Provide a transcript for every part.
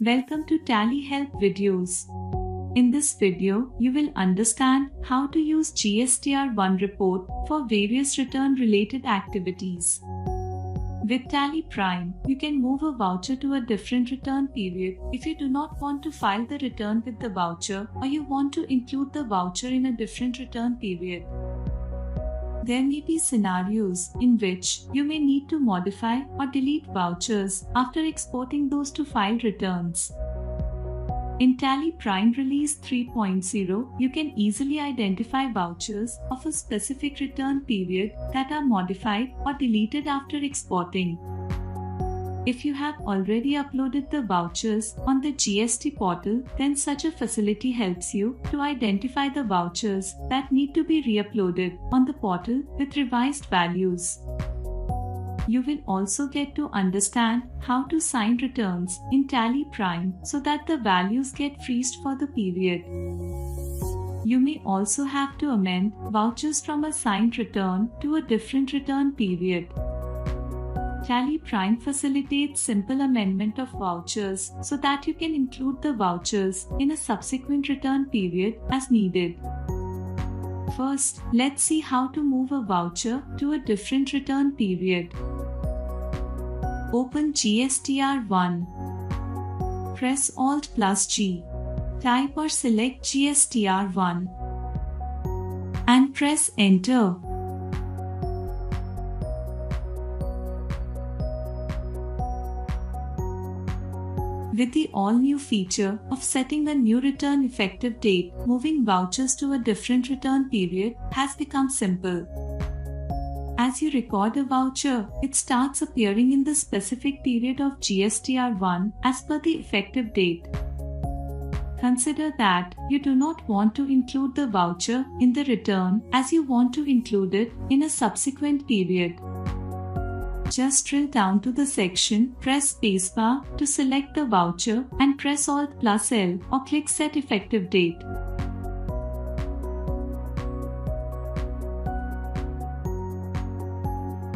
Welcome to Tally Help videos. In this video, you will understand how to use GSTR-1 report for various return-related activities. With TallyPrime, you can move a voucher to a different return period if you do not want to file the return with the voucher or you want to include the voucher in a different return period. There may be scenarios in which you may need to modify or delete vouchers after exporting those to file returns. In TallyPrime Release 3.0, you can easily identify vouchers of a specific return period that are modified or deleted after exporting. If you have already uploaded the vouchers on the GST portal, then such a facility helps you to identify the vouchers that need to be re-uploaded on the portal with revised values. You will also get to understand how to sign returns in TallyPrime so that the values get freezed for the period. You may also have to amend vouchers from a signed return to a different return period. TallyPrime facilitates simple amendment of vouchers so that you can include the vouchers in a subsequent return period as needed. First, let's see how to move a voucher to a different return period. Open GSTR-1. Press Alt+G. Type or select GSTR-1 and press Enter. With the all-new feature of setting a new return effective date, moving vouchers to a different return period has become simple. As you record a voucher, it starts appearing in the specific period of GSTR-1 as per the effective date. Consider that you do not want to include the voucher in the return as you want to include it in a subsequent period. Just drill down to the section, press spacebar to select the voucher and press Alt+L or click Set Effective Date.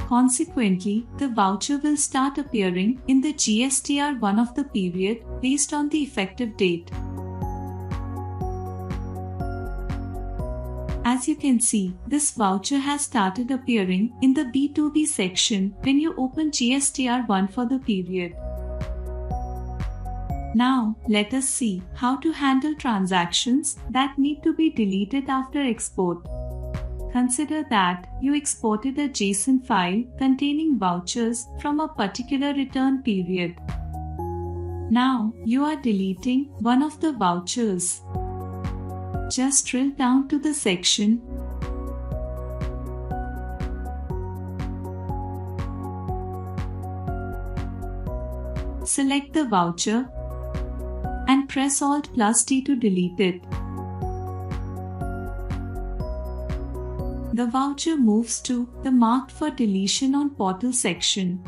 Consequently, the voucher will start appearing in the GSTR-1 of the period based on the effective date. As you can see, this voucher has started appearing in the B2B section when you open GSTR-1 for the period. Now, let us see how to handle transactions that need to be deleted after export. Consider that you exported a JSON file containing vouchers from a particular return period. Now, you are deleting one of the vouchers. Just drill down to the section, select the voucher and press Alt+T to delete it. The voucher moves to the Marked for Deletion on Portal section.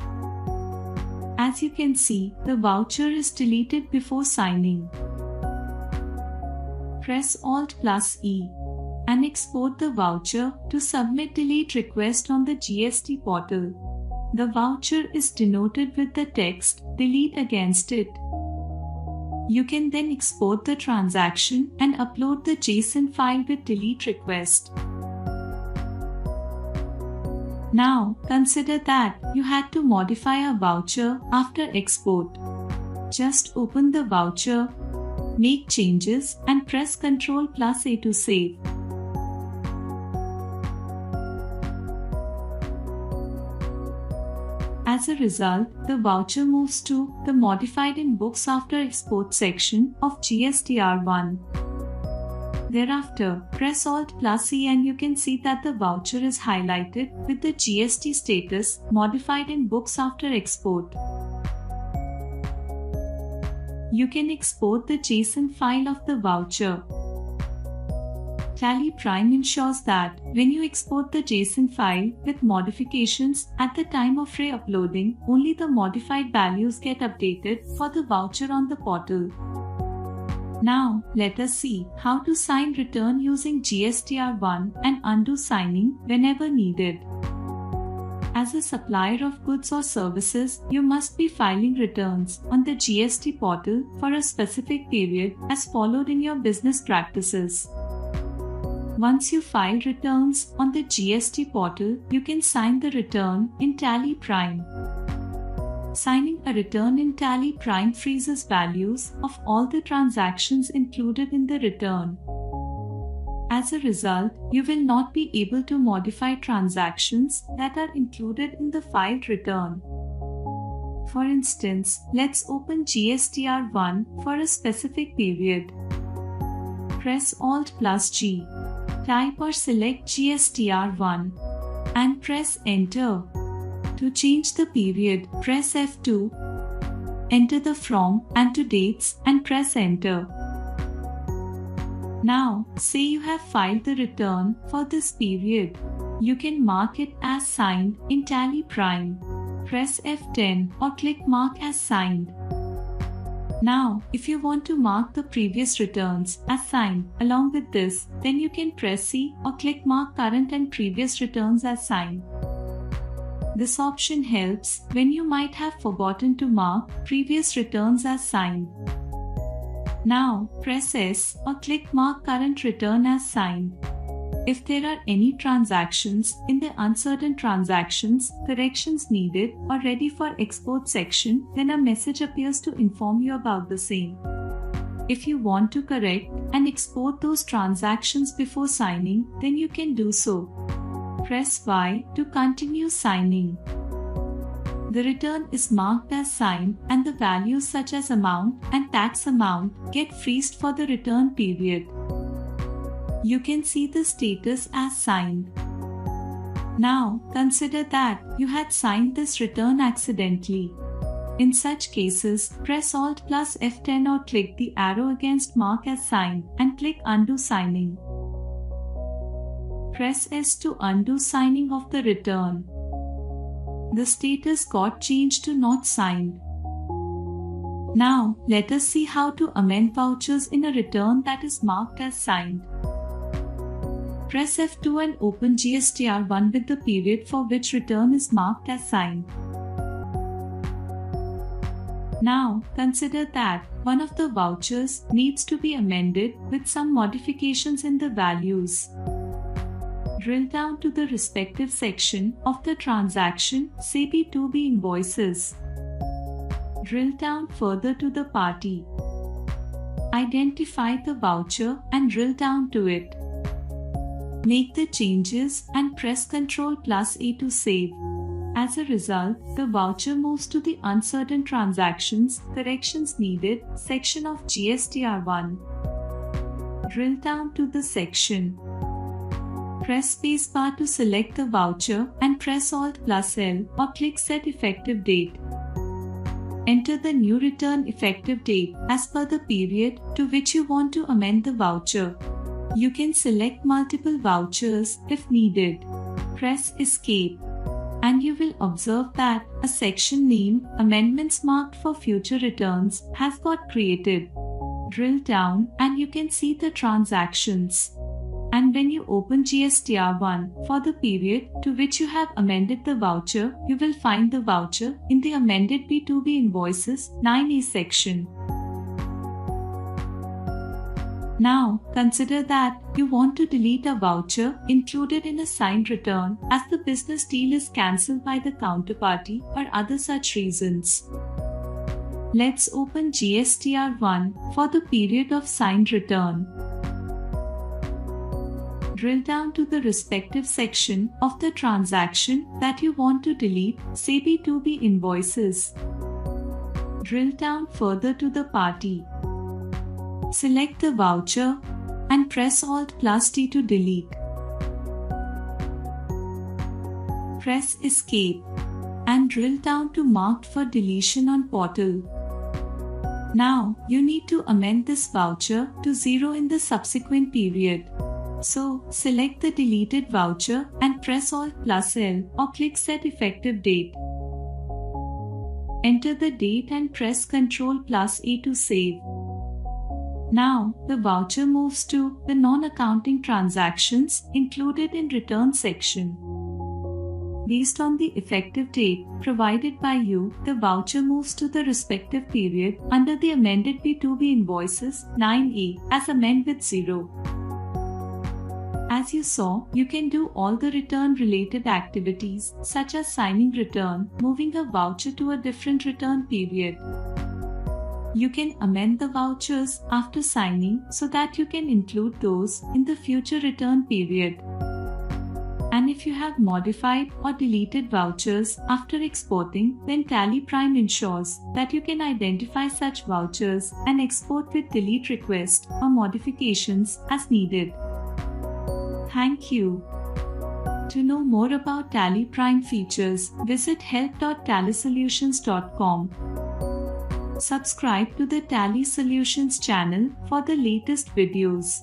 As you can see, the voucher is deleted before signing. Press Alt+E and export the voucher to Submit Delete Request on the GST portal. The voucher is denoted with the text Delete against it. You can then export the transaction and upload the JSON file with delete request. Now, consider that you had to modify a voucher after export. Just open the voucher, make changes and press Ctrl+A to save. As a result, the voucher moves to the Modified in Books After Export section of GSTR-1. Thereafter, press Alt+E and you can see that the voucher is highlighted with the GST status Modified in Books After Export. You can export the JSON file of the voucher. TallyPrime ensures that when you export the JSON file with modifications at the time of re-uploading, only the modified values get updated for the voucher on the portal. Now, let us see how to sign return using GSTR-1 and undo signing whenever needed. As a supplier of goods or services, you must be filing returns on the GST portal for a specific period as followed in your business practices. Once you file returns on the GST portal, you can sign the return in TallyPrime. Signing a return in TallyPrime freezes values of all the transactions included in the return. As a result, you will not be able to modify transactions that are included in the filed return. For instance, let's open GSTR-1 for a specific period. Press Alt+G. Type or select GSTR-1 and press Enter. To change the period, press F2. Enter the from and to dates and press Enter. Now, say you have filed the return for this period. You can mark it as signed in TallyPrime. Press F10 or click Mark as signed. Now, if you want to mark the previous returns as signed along with this, then you can press C or click Mark current and previous returns as signed. This option helps when you might have forgotten to mark previous returns as signed. Now, press S or click Mark current return as signed. If there are any transactions in the uncertain transactions, corrections needed, or ready for export section, then a message appears to inform you about the same. If you want to correct and export those transactions before signing, then you can do so. Press Y to continue signing. The return is marked as signed and the values such as amount and tax amount get freezed for the return period. You can see the status as signed. Now, consider that you had signed this return accidentally. In such cases, press Alt plus F10 or click the arrow against mark as signed and click Undo Signing. Press S to undo signing of the return. The status got changed to not signed. Now, let us see how to amend vouchers in a return that is marked as signed. Press F2 and open GSTR-1 with the period for which return is marked as signed. Now, consider that one of the vouchers needs to be amended with some modifications in the values. Drill down to the respective section of the transaction, say B2B invoices. Drill down further to the party. Identify the voucher and drill down to it. Make the changes and press Ctrl+A to save. As a result, the voucher moves to the Uncertain Transactions, Corrections Needed section of GSTR-1. Drill down to the section. Press spacebar to select the voucher and press Alt+L or click Set Effective Date. Enter the new return effective date as per the period to which you want to amend the voucher. You can select multiple vouchers if needed. Press Escape. And you will observe that a section named Amendments Marked for Future Returns has got created. Drill down and you can see the transactions. And when you open GSTR-1 for the period to which you have amended the voucher, you will find the voucher in the Amended B2B Invoices 9A section. Now, consider that you want to delete a voucher included in a signed return as the business deal is cancelled by the counterparty or other such reasons. Let's open GSTR-1 for the period of signed return. Drill down to the respective section of the transaction that you want to delete, say B2B invoices. Drill down further to the party. Select the voucher and press Alt+T to delete. Press Escape and drill down to Marked for Deletion on Portal. Now, you need to amend this voucher to 0 in the subsequent period. So, select the deleted voucher and press Alt+L or click Set Effective Date. Enter the date and press Ctrl+A to save. Now, the voucher moves to the non-accounting transactions included in return section. based on the effective date provided by you, the voucher moves to the respective period under the amended P2B invoices 9A as amend with 0. As you saw, you can do all the return-related activities such as signing return, moving a voucher to a different return period. You can amend the vouchers after signing so that you can include those in the future return period. And if you have modified or deleted vouchers after exporting, then TallyPrime ensures that you can identify such vouchers and export with delete request or modifications as needed. Thank you. To know more about TallyPrime features, visit help.tallysolutions.com. Subscribe to the Tally Solutions channel for the latest videos.